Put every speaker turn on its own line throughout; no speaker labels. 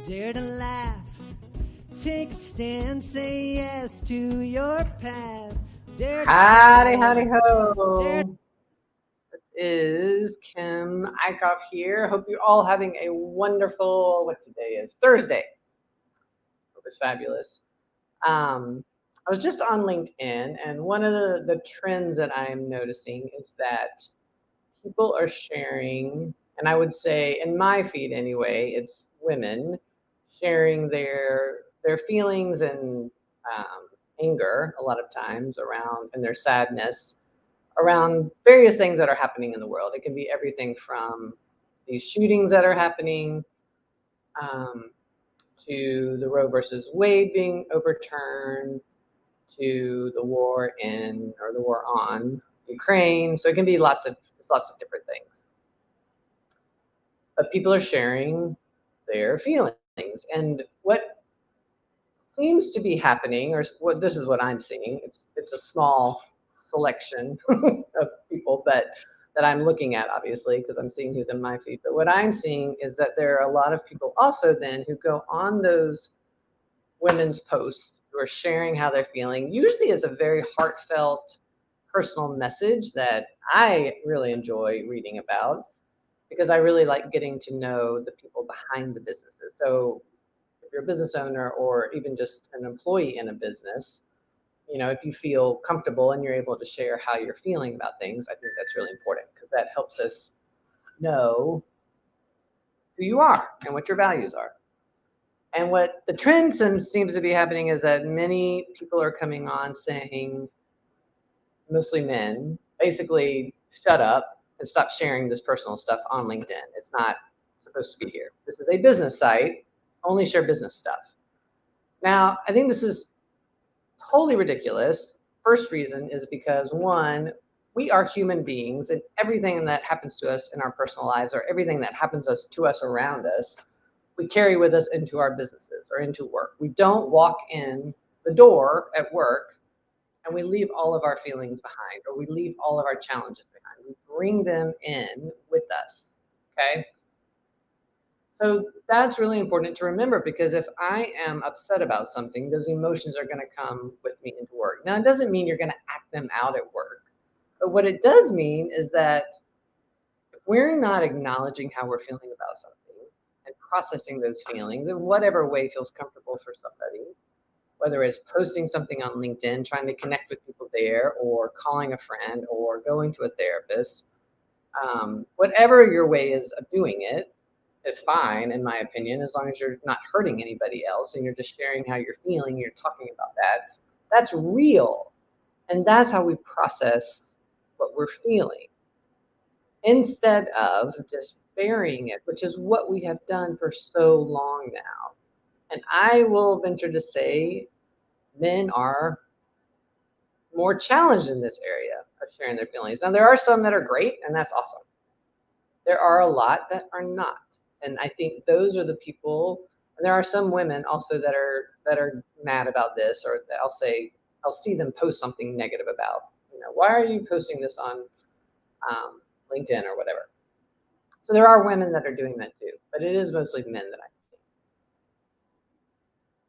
Dare to laugh, take a stand, say yes to your path. Dare to
Howdy,
stand,
howdy,
dare.
ho. This is Kim Eichhoff here. Hope you're all having a wonderful, what today is? Thursday. Hope it's fabulous. I was just on LinkedIn, and one of the trends that I'm noticing is that people are sharing, and I would say in my feed anyway, it's women sharing their feelings and anger a lot of times around, and their sadness around various things that are happening in the world. It can be everything from these shootings that are happening um, to the Roe versus Wade being overturned to the war in or the war on Ukraine. So it can be lots of different things. But people are sharing their feelings, and what seems to be happening, or what this is what I'm seeing. It's a small selection of people that I'm looking at, obviously, because I'm seeing who's in my feed. But what I'm seeing is that there are a lot of people also then who go on those women's posts who are sharing how they're feeling, usually as a very heartfelt, personal message that I really enjoy reading about because I really like getting to know the people behind the businesses. So if you're a business owner or even just an employee in a business, if you feel comfortable and you're able to share how you're feeling about things, I think that's really important because that helps us know who you are and what your values are. And what the trend seems to be happening is that many people are coming on saying, mostly men, basically shut up and stop sharing this personal stuff on LinkedIn. It's not supposed to be here. This is a business site. Only share business stuff. Now, I think this is totally ridiculous. First reason is because, one, we are human beings, and everything that happens to us in our personal lives or everything that happens to us around us, we carry with us into our businesses or into work. We don't walk in the door at work and we leave all of our feelings behind, or we leave all of our challenges behind. We bring them in with us, okay? So that's really important to remember, because if I am upset about something, those emotions are going to come with me into work. Now, it doesn't mean you're going to act them out at work. But what it does mean is that if we're not acknowledging how we're feeling about something and processing those feelings in whatever way feels comfortable for somebody, whether it's posting something on LinkedIn, trying to connect with people there, or calling a friend, or going to a therapist, whatever your way is of doing it is fine, in my opinion, as long as you're not hurting anybody else and you're just sharing how you're feeling, you're talking about that. That's real. And that's how we process what we're feeling instead of just burying it, which is what we have done for so long now. And I will venture to say men are more challenged in this area of sharing their feelings. Now, there are some that are great, and that's awesome. There are a lot that are not. And I think those are the people, and there are some women also that are mad about this, or that I'll see them post something negative about, why are you posting this on LinkedIn or whatever. So there are women that are doing that too, but it is mostly men that I see.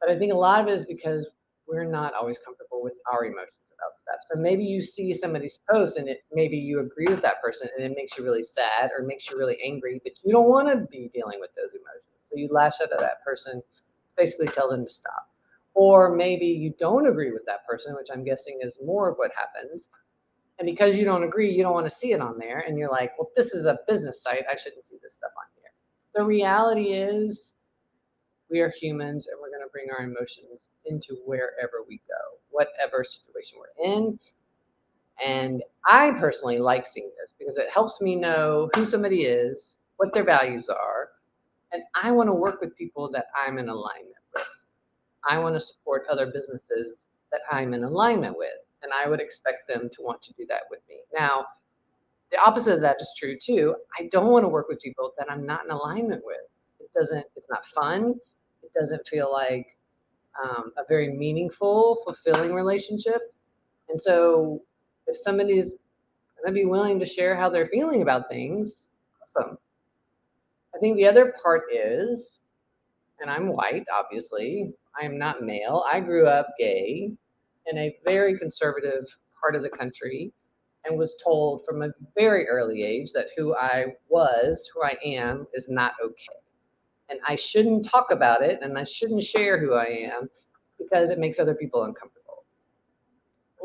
But I think a lot of it is because we're not always comfortable with our emotions about stuff. So maybe you see somebody's post and maybe you agree with that person and it makes you really sad or makes you really angry, but you don't want to be dealing with those emotions. So you lash out at that person, basically tell them to stop. Or maybe you don't agree with that person, which I'm guessing is more of what happens. And because you don't agree, you don't want to see it on there. And you're like, well, this is a business site. I shouldn't see this stuff on here. The reality is we are humans and we're going to bring our emotions into wherever we go, whatever situation we're in. And I personally like seeing this because it helps me know who somebody is, what their values are, and I want to work with people that I'm in alignment with. I want to support other businesses that I'm in alignment with, and I would expect them to want to do that with me. Now, the opposite of that is true too. I don't want to work with people that I'm not in alignment with. It's not fun. It doesn't feel like a very meaningful, fulfilling relationship. And so if somebody's going to be willing to share how they're feeling about things, awesome. I think the other part is, and I'm white, obviously. I am not male. I grew up gay in a very conservative part of the country and was told from a very early age that who I was, who I am, is not okay. And I shouldn't talk about it and I shouldn't share who I am because it makes other people uncomfortable.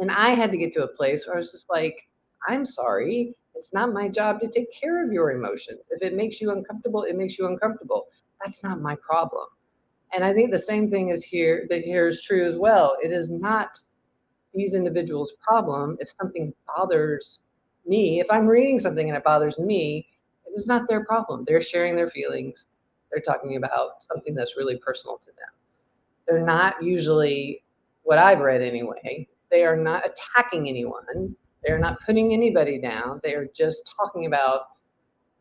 And I had to get to a place where I was just like, I'm sorry. It's not my job to take care of your emotions. If it makes you uncomfortable, it makes you uncomfortable. That's not my problem. And I think the same thing is here that here is true as well. It is not these individuals' problem if something bothers me. If I'm reading something and it bothers me, it is not their problem. They're sharing their feelings. They're talking about something that's really personal to them. They're not usually, what I've read anyway, they are not attacking anyone. They're not putting anybody down. They are just talking about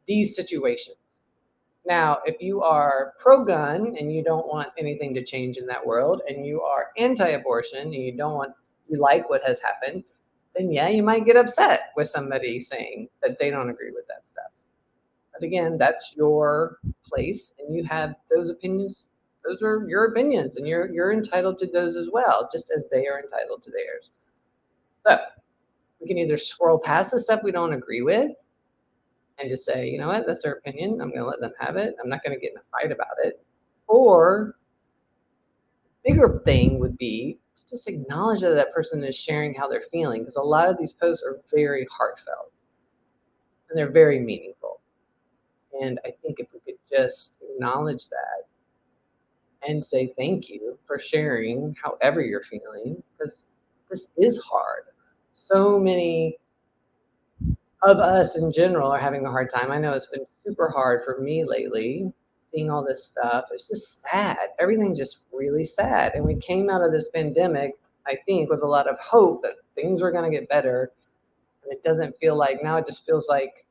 these situations. Now, if you are pro gun and you don't want anything to change in that world, and you are anti abortion and you don't want, you like what has happened, then yeah, you might get upset with somebody saying that they don't agree with that stuff. But again, that's your place and you have those opinions. Those are your opinions and you're entitled to those as well, just as they are entitled to theirs. So we can either scroll past the stuff we don't agree with and just say, you know what, that's their opinion. I'm going to let them have it. I'm not going to get in a fight about it. Or bigger thing would be to just acknowledge that that person is sharing how they're feeling, because a lot of these posts are very heartfelt and they're very meaningful. And I think if we could just acknowledge that and say thank you for sharing however you're feeling, because this is hard. So many of us in general are having a hard time. I know it's been super hard for me lately, seeing all this stuff. It's just sad. Everything's just really sad. And we came out of this pandemic, I think, with a lot of hope that things were going to get better. And it doesn't feel like now, it just feels like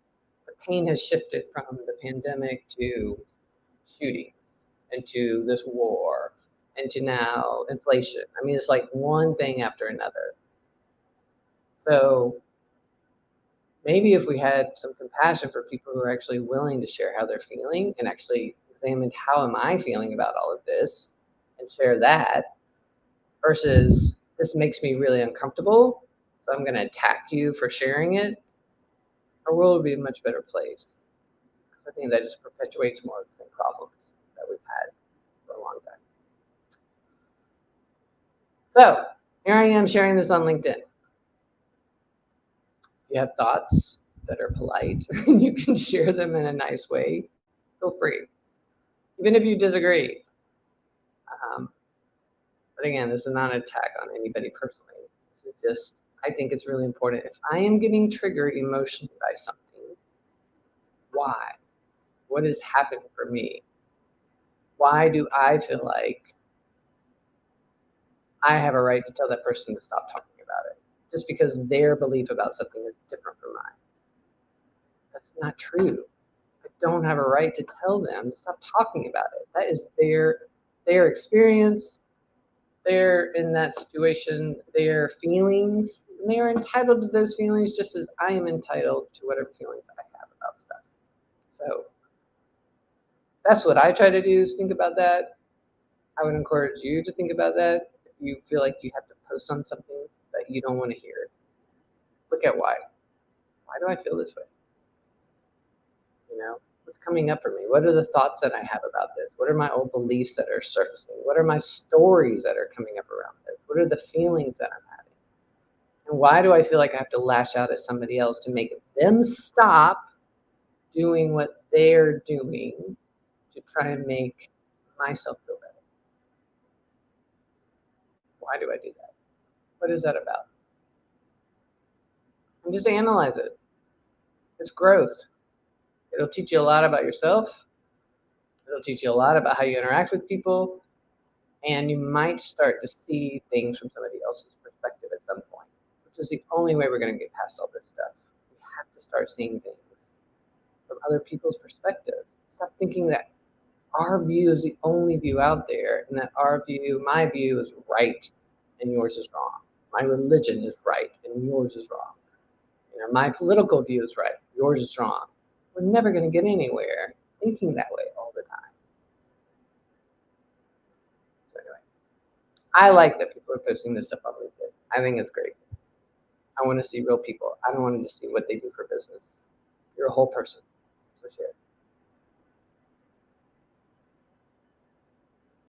the pain has shifted from the pandemic to shootings and to this war and to now inflation. I mean, it's like one thing after another. So maybe if we had some compassion for people who are actually willing to share how they're feeling and actually examine how am I feeling about all of this and share that versus this makes me really uncomfortable, so I'm going to attack you for sharing it, our world would be a much better place. I think that just perpetuates more of the same problems that we've had for a long time. So here I am sharing this on LinkedIn. You have thoughts that are polite and you can share them in a nice way, feel free. Even if you disagree. But again, this is not an attack on anybody personally. This is just, I think it's really important. If I am getting triggered emotionally by something, why? What is happening for me? Why do I feel like I have a right to tell that person to stop talking about it? Just because their belief about something is different from mine. That's not true. I don't have a right to tell them to stop talking about it. That is their experience. They're in that situation, their feelings, and they are entitled to those feelings just as I am entitled to whatever feelings I have about stuff. So that's what I try to do, is think about that. I would encourage you to think about that. If you feel like you have to post on something that you don't want to hear, look at why. Why do I feel this way? You know, what's coming up for me? What are the thoughts that I have about this? What are my old beliefs that are surfacing? What are my stories that are coming up around this? What are the feelings that I'm having? And why do I feel like I have to lash out at somebody else to make them stop doing what they're doing to try and make myself feel better? Why do I do that? What is that about? And just analyze it. It's growth. It'll teach you a lot about yourself. It'll teach you a lot about how you interact with people. And you might start to see things from somebody else's perspective at some point, which is the only way we're going to get past all this stuff. We have to start seeing things from other people's perspectives. Stop thinking that our view is the only view out there and that our view, my view, is right and yours is wrong. My religion is right and yours is wrong. You know, my political view is right, yours is wrong. We're never going to get anywhere thinking that way all the time. I like that people are posting this stuff on LinkedIn. I think it's great. I want to see real people. I don't want to just see what they do for business. You're a whole person.